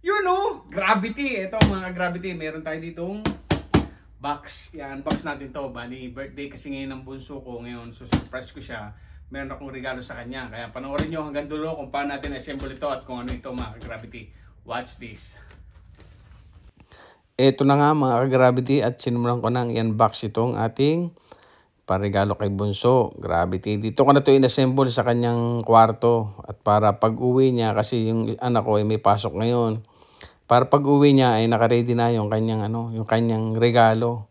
Yun know, gravity. Ito mga gravity, meron tayo ditong box. Yan, box natin to. Bali, birthday kasi ngayon ng bunso ko ngayon. So, surprise ko siya. Meron akong regalo sa kanya. Kaya panoorin nyo hanggang dulo kung paano natin assemble ito at kung ano ito mga gravity. Watch this. Ito na nga mga gravity at sinumulan ko ng i-unbox itong ating paregalo kay bunso. Gravity. Dito ko na ito in-assemble sa kanyang kwarto. At para pag-uwi niya, kasi yung anak ko ay may pasok ngayon. Para pag-uwi niya ay naka-ready na yung kanyang yung kanyang regalo.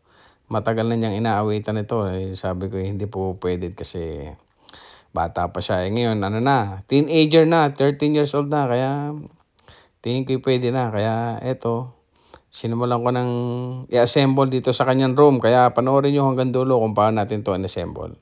Matagal na niyang inaawitan ito. Eh, sabi ko hindi po pwede kasi bata pa siya. Eh, ngayon teenager na, 13 years old na. Kaya tingin ko pwede na. Kaya eto, sinimulan ko ng i-assemble dito sa kanyang room. Kaya panoorin niyo hanggang dulo kung paano natin to in-assemble.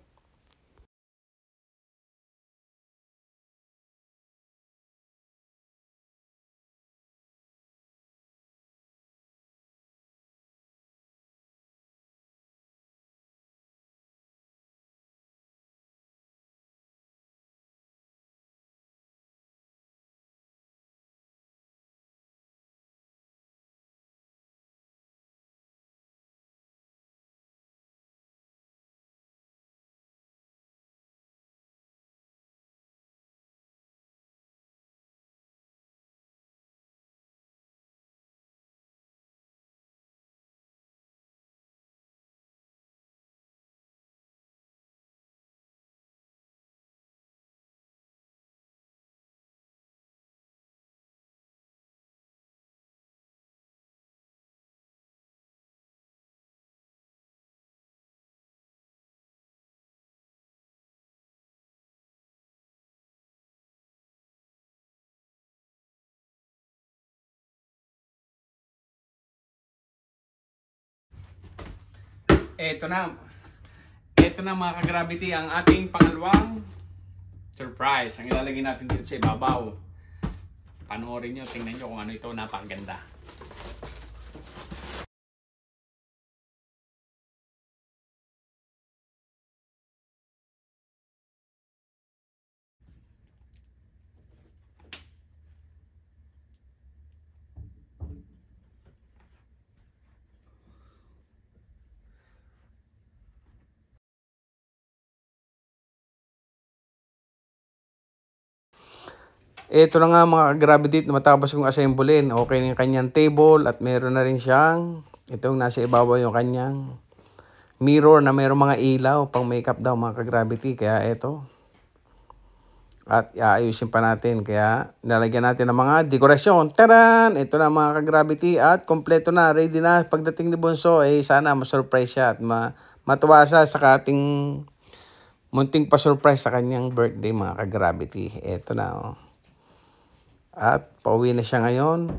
Ito na mga ka-gravity ang ating pangalawang surprise. Ang ilalagay natin dito sa ibabaw. Panoorin nyo, tingnan nyo kung ano ito, napakaganda. Ito na nga mga gravity na matapos kong assemblein. Okay na yung kanyang table at meron na rin siyang itong nasa ibabaw yung kanyang mirror na meron mga ilaw pang makeup daw mga gravity. Kaya ito. At iayusin pa natin. Kaya nalagyan natin ng mga dekorasyon. Taran! Ito na mga gravity at kompleto na. Ready na. Pagdating ni Bunso sana ma-surprise siya at matuwa siya sa ating munting pa-surprise sa kanyang birthday mga gravity. Ito na At pauwi na siya ngayon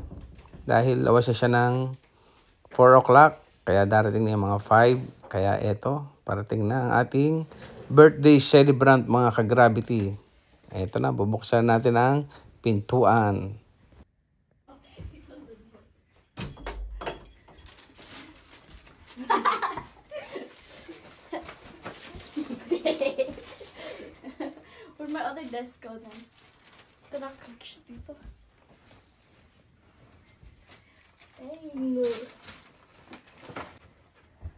dahil lawas na siya ng 4 o'clock. Kaya darating na yung mga 5. Kaya eto, parating na ang ating birthday celebrant mga ka-gravity. Eto na, bubuksan natin ang pintuan. Where'd my other desk go then? Nakaklik siya dito. Dang.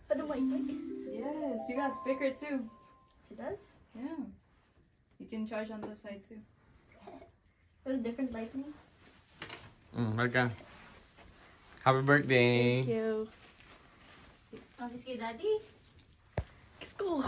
Pwede mo i-plug? Yes, you got a speaker too. She does? Yeah. You can charge on the side too. With different lightning? Welcome. Happy birthday. Thank you. Kiss kay Daddy. Kiss ko.